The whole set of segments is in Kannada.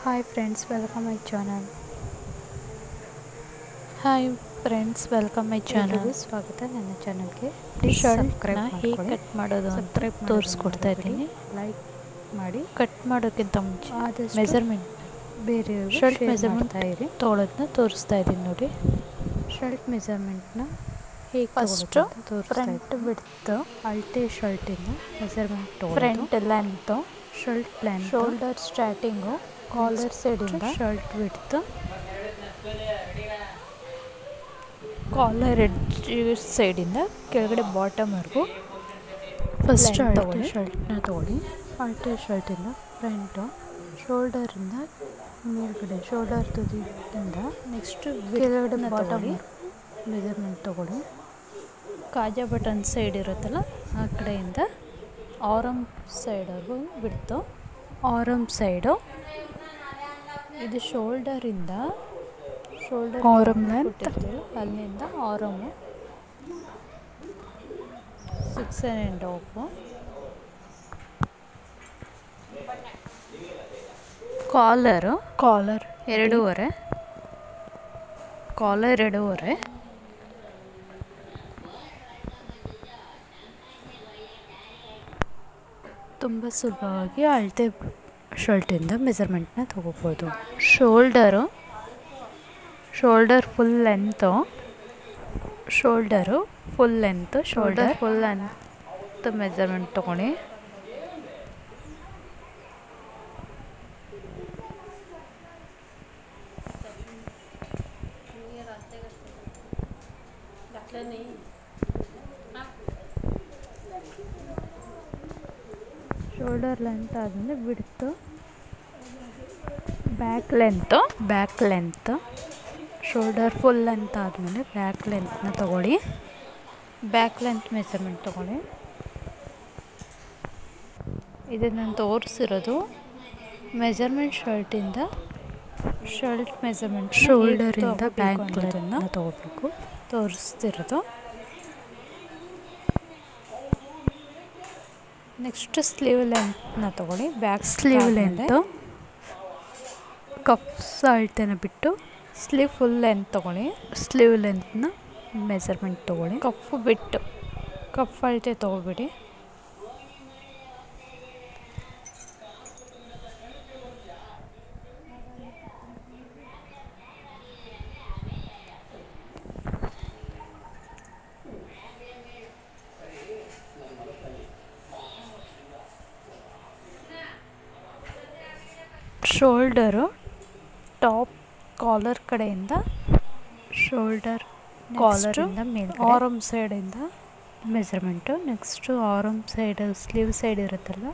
Hi friends, welcome my channel. Hi friends welcome my channel. ಸ್ವಾಗತ ನನ್ನ ಚಾನಲ್ಗೆ. ಶರ್ಟ್ನ ಹೇಗೆ ಕಟ್ ಮಾಡೋದು ಅಂತ ತೋರಿಸ್ಕೊಡ್ತಾ ಇದ್ದೀನಿ. ಲೈಕ್ ಮಾಡಿ. ಕಟ್ ಮಾಡೋಕ್ಕಿಂತ ಮುಂಚೆ ಆದಷ್ಟು ಮೆಜರ್ಮೆಂಟ್ ಬೇರೆಯವರು ಶರ್ಟ್ ಮೆಜರ್ಮೆಂಟ್ ತೊಗೊಳೋದನ್ನ ತೋರಿಸ್ತಾ ಇದ್ದೀನಿ ನೋಡಿ. ಶರ್ಟ್ ಮೆಜರ್ಮೆಂಟ್ನ ಹೇಗೆ ಫಸ್ಟು ಫ್ರಂಟ್ ಬಿಡ್ತು ಅಳತೆ ಶರ್ಟಿಂದ ಮೆಜರ್ಮೆಂಟ್ ತೊಗೊಳ್ಳೋದು. Front length, shirt length, shoulder starting, collar ಸೈಡಿಂದ ಶರ್ಟ್ ಬಿಡ್ತು, ಕಾಲರ್ ಎಡ್ಜ್ ಸೈಡಿಂದ ಕೆಳಗಡೆ ಬಾಟಮ್ವರೆಗೂ ಫಸ್ಟ್ ಅಳತೆ ತಗೊಳ್ಳಿ. ಶರ್ಟ್ನ ತೊಗೊಳ್ಳಿ. ಅಳತೆ ಶರ್ಟಿಂದ ಫ್ರಂಟು, ಶೋಲ್ಡರಿಂದ ಮೇಲ್ಗಡೆ ಶೋಲ್ಡರ್ ತುದಿಯಿಂದ ನೆಕ್ಸ್ಟ್ ಕೆಳಗಡೆ ಬಾಟಮ್ ಮೆಜರ್ಮೆಂಟ್ ತೊಗೊಳ್ಳಿ. ಕಾಜಾ ಬಟನ್ ಸೈಡ್ ಇರುತ್ತಲ್ಲ ಆ ಕಡೆಯಿಂದ ಆರಮ್ ಸೈಡ್ವರೆಗೂ ಬಿಡ್ತು. ಆರಮ್ ಸೈಡು ಇದು ಶೋಲ್ಡರಿಂದ ಆರಮ್ ಲೆಂತ್, ಅಲ್ಲಿಂದ ಆರಮು 6.5. ಕಾಲರ್ 2.5, ಕಾಲರ್ 2.5, ತುಂಬ ಸುಲಭವಾಗಿ ಅಳತೆ ಶರ್ಟಿಂದ ಮೆಜರ್ಮೆಂಟ್ನ ತೊಗೋಬೋದು. Shoulder full length, shoulder full length measurement ತೊಗೊಳ್ಳಿ. ಶೋಲ್ಡರ್ ಲೆಂತ್ ಆದಮೇಲೆ ಬಿಡ್ತು, back length, shoulder full length ಆದಮೇಲೆ ಬ್ಯಾಕ್ ಲೆಂತ್ನ ತೊಗೊಳ್ಳಿ. ಬ್ಯಾಕ್ ಲೆಂತ್ ಮೆಜರ್ಮೆಂಟ್ ತೊಗೊಳ್ಳಿ. ಇದನ್ನು ನಾನು ತೋರಿಸಿರೋದು ಮೆಜರ್ಮೆಂಟ್ ಶರ್ಟ್ ಮೆಜರ್ಮೆಂಟ್ ಶೋಲ್ಡರಿಂದ ಬ್ಯಾಕ್ ಲೆಂತ್ನ ತೊಗೋಬೇಕು ತೋರಿಸ್ತಿರೋದು. ನೆಕ್ಸ್ಟ್ ಸ್ಲೀವ್ ಲೆಂತ್ನ ತೊಗೊಳ್ಳಿ. ಬ್ಯಾಕ್ ಸ್ಲೀವ್ ಲೆಂತು, ಕಪ್ಸ್ ಅಳತೆನ ಬಿಟ್ಟು ಸ್ಲೀವ್ ಫುಲ್ ಲೆಂತ್ ತೊಗೊಳ್ಳಿ. ಸ್ಲೀವ್ ಲೆಂತ್ನ ಮೆಜರ್ಮೆಂಟ್ ತೊಗೊಳ್ಳಿ. ಕಫ್ ಬಿಟ್ಟು ಕಫ್ ಅಳತೆ ತೊಗೊಬಿಡಿ. ಶೋಲ್ಡರು ಟಾಪ್ ಕಾಲರ್ ಕಡೆಯಿಂದ ಶೋಲ್ಡರ್ ಕಾಲರಿಂದ ಮೇಲೆ ಆರಮ್ ಸೈಡಿಂದ measurement. Next arm side sleeve side ಇರುತ್ತಲ್ಲ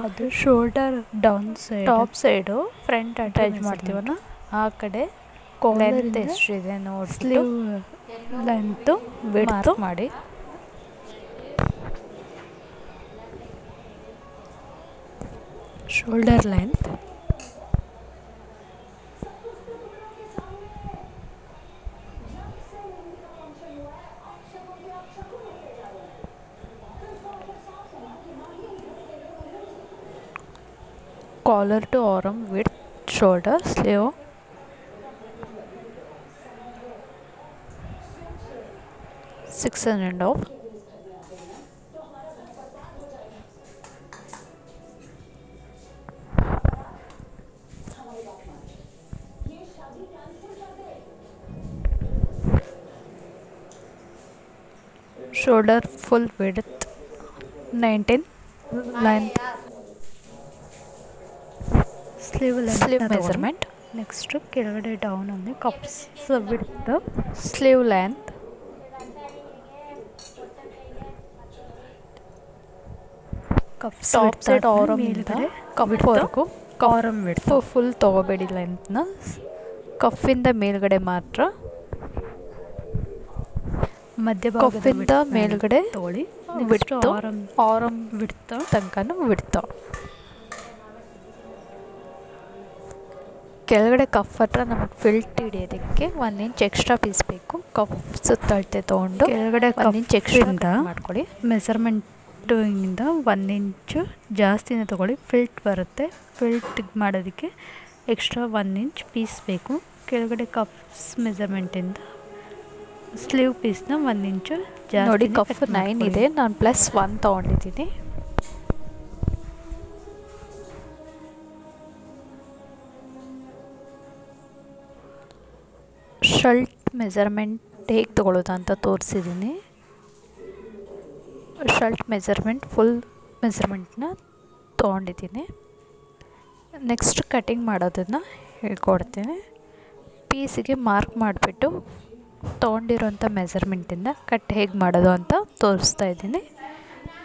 ಅದು shoulder down side top side front attach ಮಾಡ್ತೀವಲ್ಲ ಆ ಕಡೆ ಲೆಂತ್ ಎಷ್ಟಿದೆ ನೋಡಿ ಸ್ಲೀವ್ ಲೆಂತು ಬಿಡ್ತು ಮಾಡಿ. Shoulder length, collar to arm width, shoulder, sleeve, six and half. Shoulder full width 19, length sleeve measurement. Next ಕೆಳಗಡೆ ಡೌನ್ ಅಂದರೆ cuffs width, sleeve length, cuffs top side arm ಮೇಲ್ಗಡೆ ಕಫ್ವರೆಗೂ ಆರಮ್ ಬಿಡ್ತು. ಫುಲ್ ತೊಗೋಬೇಡಿ ಲೆಂತ್ನ, ಕಫಿಂದ ಮೇಲ್ಗಡೆ ಮಾತ್ರ. ಕಫಿಂದ ಮೇಲ್ಗಡೆ ತೊಗೊಳ್ಳಿ. ಬಿಡ್ತು ಆರಮ್ ಬಿಡ್ತು ತನಕನೂ ಬಿಡ್ತು. ಕೆಳಗಡೆ ಕಫ್ ಹತ್ರ ನಮಗೆ ಫಿಲ್ಟ್ ಹಿಡಿಯೋದಕ್ಕೆ 1 ಇಂಚ್ ಎಕ್ಸ್ಟ್ರಾ ಪೀಸ್ ಬೇಕು. ಕಫ್ ಸುತ್ತಳತೆ ತೊಗೊಂಡು ಕೆಳಗಡೆ 1 ಇಂಚ್ ಎಕ್ಸ್ಟ್ರಾ ಮಾಡ್ಕೊಳ್ಳಿ. ಮೆಜರ್ಮೆಂಟಿಂದ 1 ಇಂಚು ಜಾಸ್ತಿನೇ ತೊಗೊಳ್ಳಿ. ಫಿಲ್ಟ್ ಬರುತ್ತೆ, ಫಿಲ್ಟ್ ಮಾಡೋದಕ್ಕೆ ಎಕ್ಸ್ಟ್ರಾ 1 ಇಂಚ್ ಪೀಸ್ ಬೇಕು. ಕೆಳಗಡೆ ಕಫ್ಸ್ ಮೆಜರ್ಮೆಂಟಿಂದ ಸ್ಲೀವ್ ಪೀಸ್ನ 1 ಇಂಚು ಜಾಸ್ತಿ. ನೋಡಿ ಕಫ್ 9 ಇದೆ, ನಾನು +1 ತೊಗೊಂಡಿದ್ದೀನಿ. ಶರ್ಟ್ ಮೆಜರ್ಮೆಂಟ್ ಹೇಗೆ ತೊಗೊಳ್ಳೋದು ಅಂತ ತೋರಿಸಿದ್ದೀನಿ. ಶರ್ಟ್ ಮೆಜರ್ಮೆಂಟ್ ಫುಲ್ ಮೆಜರ್ಮೆಂಟ್ನ ತೊಗೊಂಡಿದ್ದೀನಿ. ನೆಕ್ಸ್ಟ್ ಕಟಿಂಗ್ ಮಾಡೋದನ್ನು ಹೇಳ್ಕೊಡ್ತೀನಿ. ಪೀಸಿಗೆ ಮಾರ್ಕ್ ಮಾಡಿಬಿಟ್ಟು ತೊಗೊಂಡಿರೋಂಥ ಮೆಜರ್ಮೆಂಟಿಂದ ಕಟ್ ಹೇಗೆ ಮಾಡೋದು ಅಂತ ತೋರಿಸ್ತಾ ಇದ್ದೀನಿ.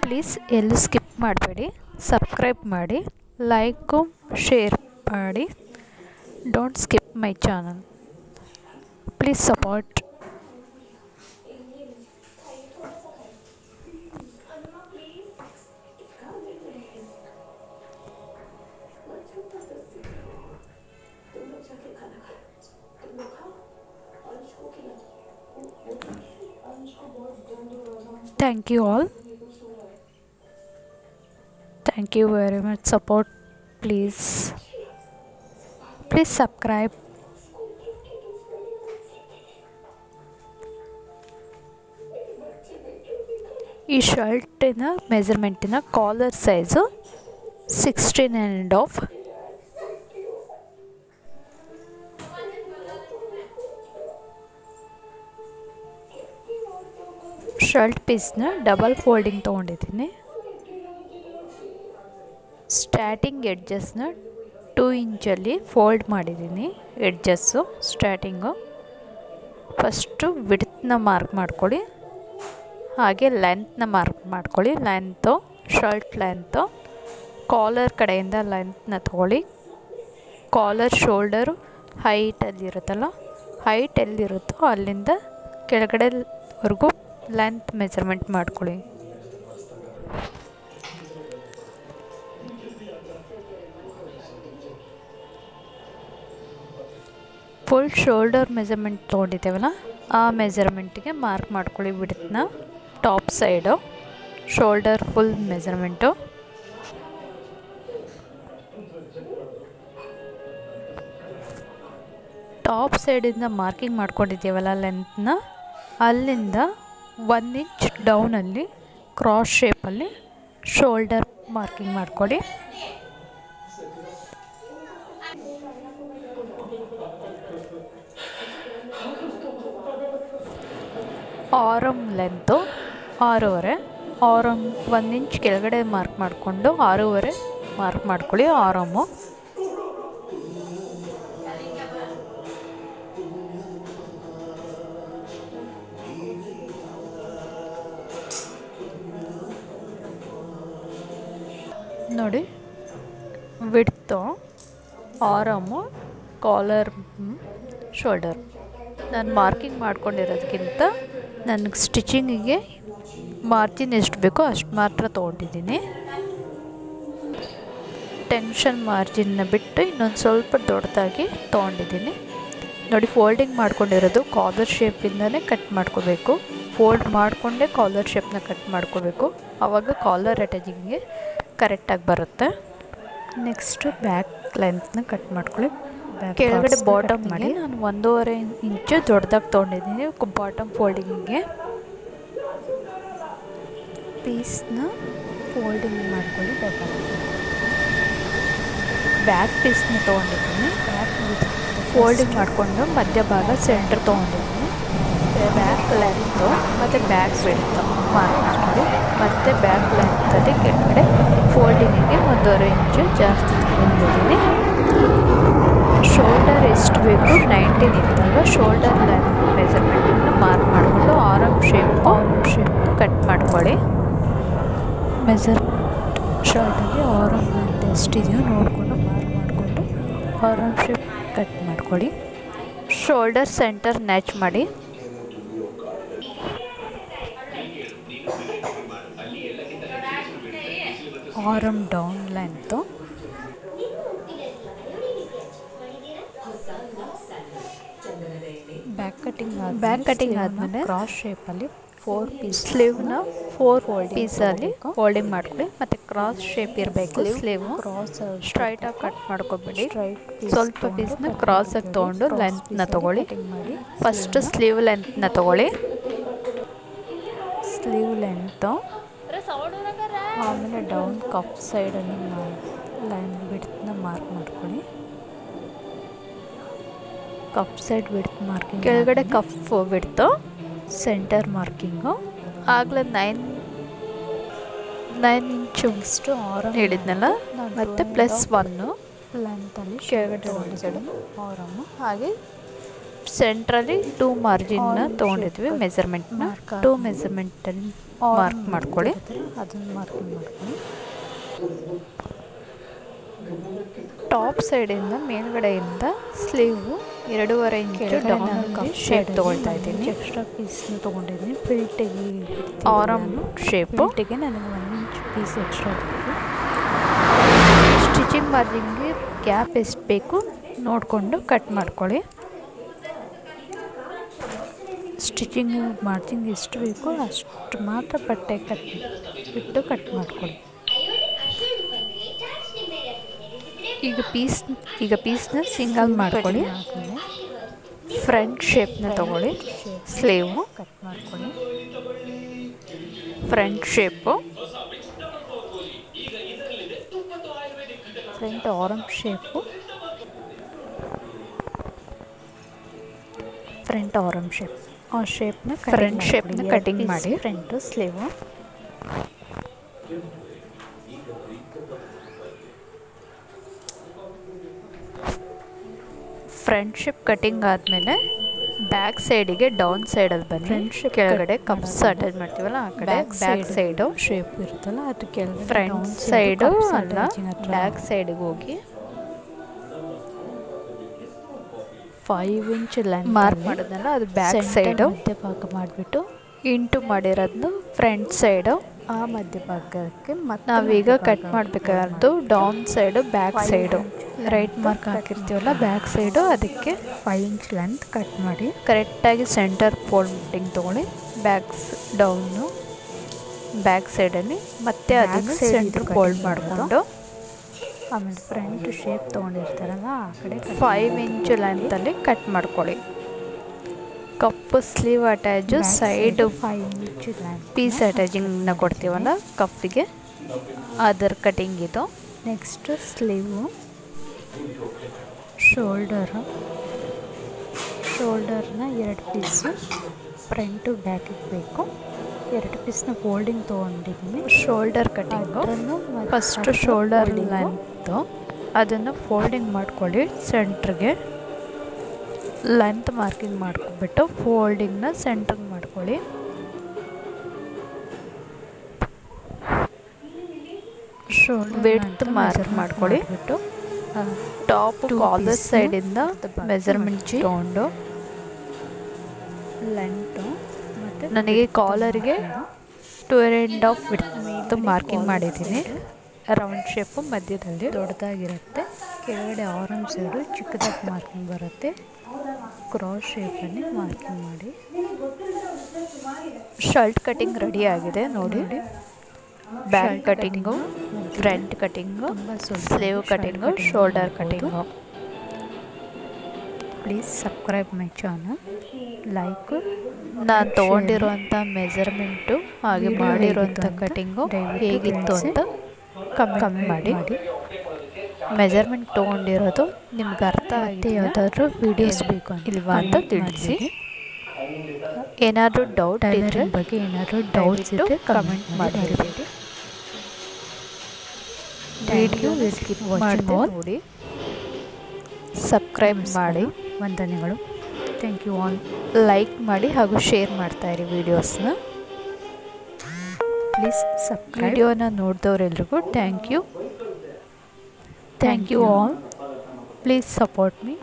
ಪ್ಲೀಸ್ ಎಲ್ಲೂ ಸ್ಕಿಪ್ ಮಾಡಬೇಡಿ, ಸಬ್ಸ್ಕ್ರೈಬ್ ಮಾಡಿ, ಲೈಕು ಶೇರ್ ಮಾಡಿ. Don't skip my channel, please support. Thank you all. Thank you very much support. Please subscribe. ಈ ಶರ್ಟಿನ ಮೆಜರ್ಮೆಂಟಿನ ಕಾಲರ್ ಸೈಜು 16.5. ಶರ್ಟ್ ಪೀಸ್ನ ಡಬಲ್ ಫೋಲ್ಡಿಂಗ್ ತೊಗೊಂಡಿದ್ದೀನಿ. ಸ್ಟಾರ್ಟಿಂಗ್ ಎಡ್ಜಸ್ನ 2 ಇಂಚಲ್ಲಿ ಫೋಲ್ಡ್ ಮಾಡಿದ್ದೀನಿ. ಎಡ್ಜಸ್ಸು ಸ್ಟಾರ್ಟಿಂಗು ಫಸ್ಟು ವಿಡ್ತ್ನ ಮಾರ್ಕ್ ಮಾಡ್ಕೊಳ್ಳಿ, ಹಾಗೆ ಲೆಂತ್ನ ಮಾರ್ಕ್ ಮಾಡ್ಕೊಳ್ಳಿ. ಲೆಂತು ಶರ್ಟ್ ಲೆಂತು ಕಾಲರ್ ಕಡೆಯಿಂದ ಲೆಂತ್ನ ತೊಗೊಳ್ಳಿ. ಕಾಲರ್ ಶೋಲ್ಡರು ಹೈಟಲ್ಲಿರುತ್ತಲ್ಲ, ಹೈಟ್ ಎಲ್ಲಿರುತ್ತೋ ಅಲ್ಲಿಂದ ಕೆಳಗಡೆವರೆಗೂ ಲೆಂತ್ ಮೆಜರ್ಮೆಂಟ್ ಮಾಡ್ಕೊಳ್ಳಿ. ಫುಲ್ ಶೋಲ್ಡರ್ ಮೆಜರ್ಮೆಂಟ್ ತೊಗೊಂಡಿದ್ದೇವಲ್ಲ, ಆ ಮೆಜರ್ಮೆಂಟಿಗೆ ಮಾರ್ಕ್ ಮಾಡ್ಕೊಳ್ಳಿ ವಿಡ್ತ್ನ. Top side shoulder full measurement. Top ಸೈಡಿಂದ ಮಾರ್ಕಿಂಗ್ ಮಾಡ್ಕೊಂಡಿದ್ದೀವಲ್ಲ ಲೆಂತ್ನ, ಅಲ್ಲಿಂದ 1 ಇಂಚ್ ಡೌನಲ್ಲಿ ಕ್ರಾಸ್ ಶೇಪಲ್ಲಿ ಶೋಲ್ಡರ್ ಮಾರ್ಕಿಂಗ್ ಮಾಡ್ಕೊಳ್ಳಿ. ಆರಮ್ ಲೆಂತು 6.5. ಆರಮ್ 1 ಇಂಚ್ ಕೆಳಗಡೆ ಮಾರ್ಕ್ ಮಾಡಿಕೊಂಡು 6.5 ಮಾರ್ಕ್ ಮಾಡ್ಕೊಳ್ಳಿ ಆರಮ್ಮು. ನೋಡಿ ವಿಡ್ತು, ಆರಮ್ಮು, ಕಾಲರ್, ಶೋಲ್ಡರ್. ನಾನು ಮಾರ್ಕಿಂಗ್ ಮಾಡ್ಕೊಂಡಿರೋದಕ್ಕಿಂತ ನನಗೆ ಸ್ಟಿಚಿಂಗಿಗೆ ಮಾರ್ಜಿನ್ ಎಷ್ಟು ಬೇಕೋ ಅಷ್ಟು ಮಾತ್ರ ತೊಗೊಂಡಿದ್ದೀನಿ. ಟೆನ್ಷನ್ ಮಾರ್ಜಿನ್ನ ಬಿಟ್ಟು ಇನ್ನೊಂದು ಸ್ವಲ್ಪ ದೊಡ್ಡದಾಗಿ ತೊಗೊಂಡಿದ್ದೀನಿ. ನೋಡಿ ಫೋಲ್ಡಿಂಗ್ ಮಾಡ್ಕೊಂಡಿರೋದು ಕಾಲರ್ ಶೇಪಿಂದನೇ ಕಟ್ ಮಾಡ್ಕೋಬೇಕು. ಫೋಲ್ಡ್ ಮಾಡಿಕೊಂಡೇ ಕಾಲರ್ ಶೇಪ್ನ ಕಟ್ ಮಾಡ್ಕೋಬೇಕು, ಆವಾಗ ಕಾಲರ್ ಅಟ್ಯಾಚಿಂಗ್ಗೆ ಕರೆಕ್ಟಾಗಿ ಬರುತ್ತೆ. ನೆಕ್ಸ್ಟು ಬ್ಯಾಕ್ ಲೆಂತ್ನ ಕಟ್ ಮಾಡ್ಕೊಳ್ಳಿ. ಕೆಳಗಡೆ ಬಾಟಮ್ ಮಾಡಿ ನಾನು 1.5 ಇಂಚು ದೊಡ್ಡದಾಗಿ ತೊಗೊಂಡಿದ್ದೀನಿ ಬಾಟಮ್ ಫೋಲ್ಡಿಂಗಿಗೆ. ಪೀಸ್ನ ಫೋಲ್ಡಿಂಗ್ ಮಾಡ್ಕೊಳ್ಳಿ. ಬ್ಯಾಕ್ ಪೀಸ್ನ ತೊಗೊಂಡಿದ್ದೀನಿ. ಫೋಲ್ಡಿಂಗ್ ಮಾಡಿಕೊಂಡು ಮಧ್ಯಭಾಗ ಸೆಂಟ್ರ್ ತೊಗೊಂಡಿದ್ದೀನಿ. ಬ್ಯಾಕ್ ಲೆಂತು ಮತ್ತು ಬ್ಯಾಕ್ ವಿಡ್ತು ಮಾರ್ಕ್ ಮಾಡಿ, ಮತ್ತು ಬ್ಯಾಕ್ ಲೆಂತಲ್ಲಿ ಕೆಳಗಡೆ ಫೋಲ್ಡಿಂಗಿಗೆ 1.5 ಇಂಚು ಜಾಸ್ತಿ ತೊಗೊಂಡಿದ್ದೀನಿ. ಶೋಲ್ಡರ್ ಎಷ್ಟು ಬೇಕು 19 ಇದ್ದಾಗ ಶೋಲ್ಡರ್ ಲೆಂತ್ ಮೆಜರ್ಮೆಂಟನ್ನು ಮಾರ್ಕ್ ಮಾಡಿಕೊಂಡು ಆರಮ್ ಶೇಪ್ನ ಕಟ್ ಮಾಡ್ಕೊಳ್ಳಿ. ಮೆಜರ್ಮೆಂಟ್ ಶರ್ಟಲ್ಲಿ ಆರಮ್ ಲೆಂತ್ ಎಷ್ಟಿದೆಯೋ ನೋಡಿಕೊಂಡು ಮಾರ್ಕ್ ಮಾಡಿಕೊಂಡು ಆರಮ್ ಶೇಪ್ ಕಟ್ ಮಾಡ್ಕೊಳ್ಳಿ. ಶೋಲ್ಡರ್ ಸೆಂಟರ್ ನ್ಯಾಚ್ ಮಾಡಿ. ಆರಮ್ ಡೌನ್ ಲೆಂತು, ಬ್ಯಾಕ್ ಕಟಿಂಗ್ ಆದಮೇಲೆ ಕ್ರಾಸ್ ಶೇಪಲ್ಲಿ ಸ್ಲೀವ್ನ 4 ಪೀಸಲ್ಲಿ ಫೋಲ್ಡಿಂಗ್ ಮಾಡ್ಕೊಳ್ಳಿ. ಮತ್ತು ಕ್ರಾಸ್ ಶೇಪ್ ಇರಬೇಕು ಸ್ಲೀವು. ಸ್ಟ್ರೈಟಾಗಿ ಕಟ್ ಮಾಡ್ಕೊಬೇಡಿ. ಸ್ವಲ್ಪ ಪೀಸ್ನ ಕ್ರಾಸಾಗಿ ತೊಗೊಂಡು ಲೆಂತ್ನ ತೊಗೊಳ್ಳಿ. ಫಸ್ಟ್ ಸ್ಲೀವ್ ಲೆಂತ್ನ ತೊಗೊಳ್ಳಿ. ಸ್ಲೀವ್ ಲೆಂತು, ಆಮೇಲೆ ಡೌನ್ ಕಪ್ ಸೈಡನ್ನು ಲೈನ್ ಬಿಡ್ತನ್ನ ಮಾರ್ಕ್ ಮಾಡ್ಕೊಳ್ಳಿ. ಕಪ್ ಸೈಡ್ ಬಿಡ್ತು ಮಾರ್ಕಿಂಗ್, ಕೆಳಗಡೆ ಕಪ್ ಬಿಡ್ತು ಸೆಂಟರ್ ಮಾರ್ಕಿಂಗು. ಆಗಲೇ 9 ಇಂಚು ಹೇಳಿದ್ನಲ್ಲ, ಮತ್ತು +1 ಲೆಂತಲ್ಲಿ ಕೆಳಗಡೆ ಆರಮ್ಮು. ಹಾಗೆ ಸೆಂಟ್ರಲ್ಲಿ 2 ಮಾರ್ಜಿನ್ನ ತೊಗೊಂಡಿದ್ವಿ ಮೆಜರ್ಮೆಂಟ್ನ. 2 ಮೆಜರ್ಮೆಂಟಲ್ಲಿ ಮಾರ್ಕ್ ಮಾಡ್ಕೊಳ್ಳಿ. ಅದನ್ನು ಮಾರ್ಕಿಂಗ್ ಮಾಡ್ಕೊಳ್ಳಿ. ಟಾಪ್ ಸೈಡಿಂದ ಮೇಲ್ಗಡೆಯಿಂದ ಸ್ಲೀವು 2.5 ಇಂಚು ಡೌನ್ ಕಪ್ ಶೇಪ್ ತೊಗೊಳ್ತಾ ಇದ್ದೀನಿ. ಎಕ್ಸ್ಟ್ರಾ ಪೀಸ್ನ ತೊಗೊಂಡಿದ್ದೀನಿ ಫಿಲ್ಟಿಗೆ, ಆರಮ್ ಶೇಪ್. ಫಿಲ್ಟಿಗೆ ನನಗೆ 1 ಇಂಚ್ ಪೀಸ್ ಎಕ್ಸ್ಟ್ರಾ ಬೇಕು. ಸ್ಟಿಚಿಂಗ್ ಮಾರ್ಜಿನ್ಗೆ ಗ್ಯಾಪ್ ಎಷ್ಟು ಬೇಕು ನೋಡಿಕೊಂಡು ಕಟ್ ಮಾಡ್ಕೊಳ್ಳಿ. ಸ್ಟಿಚಿಂಗ್ ಮಾರ್ಜಿನ್ ಎಷ್ಟು ಬೇಕೋ ಅಷ್ಟು ಮಾತ್ರ ಬಟ್ಟೆ ಬಿಟ್ಟು ಕಟ್ ಮಾಡ್ಕೊಳ್ಳಿ. ಈಗ ಪೀಸ್ನ ಸಿಂಗಲ್ ಮಾಡ್ಕೊಳ್ಳಿ. ಫ್ರಂಟ್ ಶೇಪ್ನ ತೊಗೊಳ್ಳಿ. ಸ್ಲೀವು ಕಟ್ ಮಾಡ್ಕೊಳ್ಳಿ. Front shape, front arm shape, front arm shape. ಆ ಶೇಪ್ನ ಫ್ರಂಟ್ ಶೇಪ್ನ ಕಟಿಂಗ್ ಮಾಡಿ. Front sleeve. Front shape cutting ಆದಮೇಲೆ ಬ್ಯಾಕ್ ಸೈಡಿಗೆ ಡೌನ್ ಸೈಡಲ್ಲಿ ಬನ್ನಿ. ಫ್ರಂಟ್ ಶೇಪ್ ಕೆಳಗಡೆ ಕಪ್ಸ್ ಅಟ್ಯಾಚ್ ಮಾಡ್ತೀವಲ್ಲ ಆ ಕಡೆ ಬ್ಯಾಕ್ ಸೈಡು ಶೇಪ್ ಇರುತ್ತಲ್ಲ ಅದು ಕೆಳಗಡೆ. ಫ್ರಂಟ್ ಸೈಡು ಅಲ್ಲ, ಬ್ಯಾಕ್ ಸೈಡಿಗೆ ಹೋಗಿ 5 ಇಂಚ್ ಲೈನ್ ಮಾರ್ಕ್ ಮಾಡೋದನ್ನ ಅದು ಬ್ಯಾಕ್ ಸೈಡು ಮಧ್ಯಭಾಗ ಮಾಡಿಬಿಟ್ಟು ಇಂಟು ಮಾಡಿರೋದನ್ನು ಫ್ರಂಟ್ ಸೈಡು. ಆ ಮಧ್ಯಭಾಗಕ್ಕೆ ಮತ್ತು ನಾವೀಗ ಕಟ್ ಮಾಡಬೇಕಾದ್ದು down side back side right mark ಹಾಕಿರ್ತೀವಲ್ಲ ಬ್ಯಾಕ್ ಸೈಡು, ಅದಕ್ಕೆ 5 ಇಂಚ್ ಲೆಂತ್ ಕಟ್ ಮಾಡಿ ಕರೆಕ್ಟಾಗಿ ಸೆಂಟರ್ ಫೋಲ್ಡಿಂಗ್ ತೊಗೊಳ್ಳಿ. ಡೌನು ಬ್ಯಾಕ್ ಸೈಡಲ್ಲಿ ಮತ್ತೆ ಅದನ್ನು ಸೆಂಟರ್ ಫೋಲ್ಡ್ ಮಾಡಿಕೊಂಡು ಆಮೇಲೆ ಫ್ರಂಟ್ ಶೇಪ್ ತೊಗೊಂಡಿರ್ತಾರಲ್ಲ ಆ ಕಡೆ 5 ಇಂಚು ಲೆಂತಲ್ಲಿ ಕಟ್ ಮಾಡ್ಕೊಳ್ಳಿ. ಕಪ್ಪು ಸ್ಲೀವ್ ಅಟ್ಯಾಚು ಸೈಡು 5 ಇಂಚು ಪೀಸ್ ಅಟ್ಯಾಚಿಂಗ್ನ ಕೊಡ್ತೀವಲ್ಲ ಕಪ್ಪಿಗೆ, ಅದರ ಕಟಿಂಗ್ ಇದು. ನೆಕ್ಸ್ಟ್ ಸ್ಲೀವು, ಶೋಲ್ಡರ್ನ 2 ಪೀಸು ಫ್ರಂಟು ಬ್ಯಾಕಿಗೆ ಬೇಕು. 2 ಪೀಸ್ನ ಫೋಲ್ಡಿಂಗ್ ತೊಗೊಂಡಿದ್ದೀನಿ. Shoulder cutting, first shoulder length ಅದನ್ನು ಫೋಲ್ಡಿಂಗ್ ಮಾಡ್ಕೊಳ್ಳಿ. ಸೆಂಟ್ರಿಗೆ ಲೆಂತ್ ಮಾರ್ಕಿಂಗ್ ಮಾಡ್ಕೊಬಿಟ್ಟು ಫೋಲ್ಡಿಂಗ್ನ ಸೆಂಟ್ರಿಗೆ ಮಾಡ್ಕೊಳ್ಳಿ. ವಿಡ್ತ್ ಮಾರ್ಕ್ ಮಾಡ್ಕೊಳ್ಳಿ. ಟಾಪ್ ಕಾಲರ್ ಸೈಡಿಂದ ಮೆಜರ್ಮೆಂಟ್ ತೊಗೊಂಡು ಲೆಂತು ಮತ್ತು ನನಗೆ ಕಾಲರ್ಗೆ 2.5 ವಿಡ್ತ್ ಮಾರ್ಕಿಂಗ್ ಮಾಡಿದ್ದೀನಿ. ರೌಂಡ್ ಶೇಪು ಮಧ್ಯದಲ್ಲಿ ದೊಡ್ಡದಾಗಿರುತ್ತೆ, ಕೆಳಗಡೆ ಆರಮ್ ಸೈಡು ಚಿಕ್ಕದಾಗಿ ಮಾರ್ಕಿಂಗ್ ಬರುತ್ತೆ. ಕ್ರಾಸ್ ಶೇಪಲ್ಲಿ ಮಾರ್ಕಿಂಗ್ ಮಾಡಿ. ಶರ್ಟ್ ಕಟಿಂಗ್ ರೆಡಿ ಆಗಿದೆ ನೋಡಿ. Back cutting, front cutting, sleeve cutting, shoulder cutting. Please subscribe my channel. Like, ನಾನು ತೊಗೊಂಡಿರುವಂಥ ಮೆಜರ್ಮೆಂಟು ಹಾಗೆ ಮಾಡಿರುವಂಥ ಕಟಿಂಗು ಹೇಗಿತ್ತು ಅಂತ ಕಮೆಂಟ್ ಮಾಡಿ. ಮೆಜರ್ಮೆಂಟ್ ತೊಗೊಂಡಿರೋದು ನಿಮ್ಗೆ ಅರ್ಥ ಆಗುತ್ತೆ, ಯಾವುದಾದ್ರೂ ವೀಡಿಯೋಸ್ ಬೇಕು ಇಲ್ವಾ ಅಂತ ತಿಳಿಸಿ. ಏನಾದರೂ ಡೌಟ್ ಇದ್ದರೆ ಬಗ್ಗೆ ಏನಾದರೂ ಡೌಟ್ಸ್ ಇದ್ದರೆ ಕಮೆಂಟ್ ಮಾಡಿರಬೇಡಿ. ವಿಡಿಯೋ ಸ್ಕಿಪ್ ಮಾಡಿ ನೋಡಿ, ಸಬ್ಸ್ಕ್ರೈಬ್ ಮಾಡಿ. ವಂದನೆಗಳು. Thank you all. ಲೈಕ್ ಮಾಡಿ ಹಾಗೂ ಶೇರ್ ಮಾಡ್ತಾಯಿರಿ ವೀಡಿಯೋಸ್ನ. Please subscribe. ವಿಡಿಯೋನ ನೋಡಿದವರೆಲ್ರಿಗೂ thank you. Thank you all. Please support me.